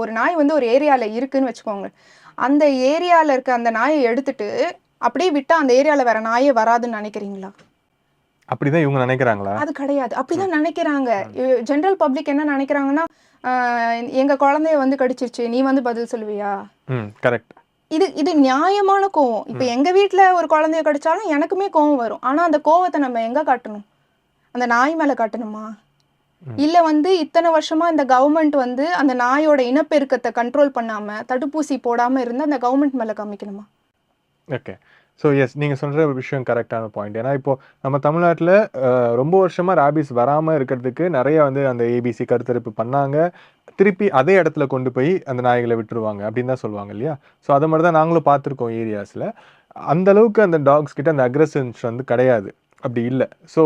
ஒரு நாய் வந்து ஒரு ஏரியால இருக்குன்னு வச்சுக்கோங்க, அந்த ஏரியால இருக்க அந்த நாயை எடுத்துட்டு அப்படியே விட்டா அந்த ஏரியால வேற நாயே வராதுன்னு நினைக்கிறீங்களா? அப்படிதான் இவங்க நினைக்கிறாங்களா? அது கிடையாது. அப்படிதான் நினைக்கிறாங்க. ஜெனரல் பப்ளிக் என்ன நினைக்கிறாங்கன்னா, எங்க குழந்தைய வந்து கடிச்சிருச்சு, நீ வந்து பதில் சொல்லுவியா? கரெக்ட். இது நியாயமான கோவம். இப்ப எங்க வீட்ல ஒரு குழந்தைய கடிச்சாலும் எனக்குமே கோவம் வரும். ஆனா அந்த கோவத்தை நம்ம எங்க காட்டணும்? அந்த நாய் மேல காட்டணுமா? இல்ல வந்து இத்தனை வருஷமா இந்த கவர்மெண்ட் வந்து அந்த நாயோட இனப்பெருக்கத்தை கண்ட்ரோல் பண்ணாம தடுப்பூசி போடாம இருந்து அந்த கவர்மெண்ட் மேல காமிக்கணுமா? ஓகே. ஸோ எஸ், நீங்கள் சொல்கிற விஷயம் கரெக்டான பாயிண்ட். ஏன்னா இப்போ நம்ம தமிழ்நாட்டில் ரொம்ப வருஷமாக ரேபிஸ் வராமல் இருக்கிறதுக்கு நிறைய வந்து அந்த ஏபிசி கருத்தரிப்பு பண்ணாங்க. திருப்பி அதே இடத்துல கொண்டு போய் அந்த நாய்களை விட்டுருவாங்க அப்படின்னு தான் சொல்லுவாங்க இல்லையா? ஸோ அதை மாதிரி தான் நாங்களும் பார்த்துருக்கோம் ஏரியாஸில். அந்த அளவுக்கு அந்த டாக்ஸ் கிட்ட அந்த அக்ரெஷன்ஸ் வந்து கிடையாது, அப்படி இல்லை. ஸோ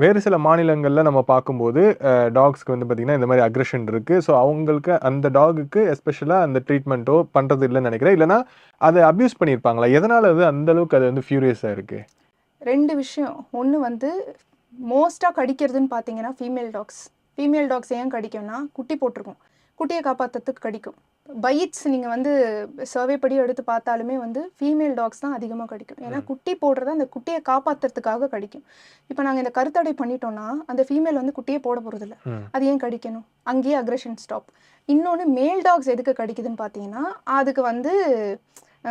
வேறு சில மாநிலங்களில் நம்ம பார்க்கும்போது டாக்ஸ்க்கு வந்து பார்த்திங்கன்னா இந்த மாதிரி அக்ரெஷன் இருக்குது. ஸோ அவங்களுக்கு அந்த டாகுக்கு எஸ்பெஷலாக அந்த ட்ரீட்மெண்ட்டோ பண்ணுறது இல்லைன்னு நினைக்கிறேன். இல்லைனா அதை அப்யூஸ் பண்ணியிருப்பாங்களா? எதனால் அது அந்தளவுக்கு அது வந்து ஃபியூரியஸாக இருக்குது? 2 விஷயம். ஒன்று வந்து மோஸ்ட்டாக கடிக்கிறதுன்னு பார்த்தீங்கன்னா ஃபீமேல் டாக்ஸ். ஃபீமேல் டாக்ஸ் ஏன் கடிக்கும்னா குட்டி போட்டிருக்கும், குட்டியை காப்பாற்றுறதுக்கு கடிக்கும். பைட்ஸ் நீங்கள் வந்து சர்வே படி எடுத்து பார்த்தாலுமே வந்து ஃபீமேல் டாக்ஸ் தான் அதிகமாக கடிக்கும். ஏன்னா குட்டி போடுறத அந்த குட்டியை காப்பாற்றுறதுக்காக கடிக்கும். இப்போ நாங்கள் இந்த கருத்தடை பண்ணிட்டோம்னா அந்த ஃபீமேல் வந்து குட்டியே போட போகிறதில்ல. அது ஏன் கடிக்கணும்? அங்கேயே அக்ரெஷன் ஸ்டாப். இன்னொன்று மேல் டாக்ஸ் எதுக்கு கடிக்குதுன்னு பார்த்தீங்கன்னா, அதுக்கு வந்து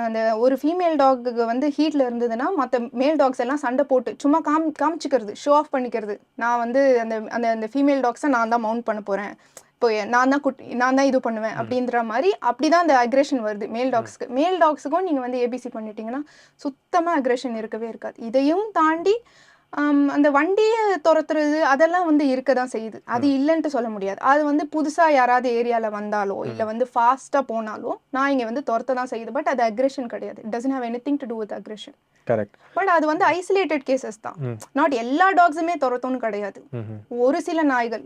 அந்த ஒரு ஃபீமேல் டாக்கு வந்து ஹீட்டில் இருந்ததுன்னா மற்ற மேல் டாக்ஸ் எல்லாம் சண்டை போட்டு சும்மா காமிச்சிக்கிறது, ஷோ ஆஃப் பண்ணிக்கிறது. நான் வந்து அந்த அந்த அந்த ஃபீமேல் டாக்ஸை நான் தான் மவுண்ட் பண்ண போகிறேன், இப்போ நான் தான் இது பண்ணுவேன் அப்படின்ற மாதிரி அப்படி தான் அந்த அக்ரெஷன் வருது மேல் டாக்ஸ்க்கு. மேல் டாக்ஸுக்கும் நீங்கள் வந்து ஏபிசி பண்ணிட்டீங்கன்னா சுத்தமாக அக்ரெஷன் இருக்கவே இருக்காது. இதையும் தாண்டி அந்த வண்டியை துரத்துறது அதெல்லாம் வந்து இருக்க தான் செய்யுது. அது இல்லைன்ட்டு சொல்ல முடியாது. அது வந்து புதுசாக யாராவது ஏரியாவில் வந்தாலோ இல்லை வந்து ஃபாஸ்ட்டாக போனாலோ நான் இங்கே வந்து துரத்த தான் செய்யுது. பட் அது அக்ரெஷன் கிடையாது. It doesn't have anything to do with aggression. Correct. But அது வந்து ஐசோலேட்டட் கேசஸ் தான். நாட் எல்லா டாக்ஸுமே துரத்தும்னு கிடையாது. ஒரு சில நாய்கள்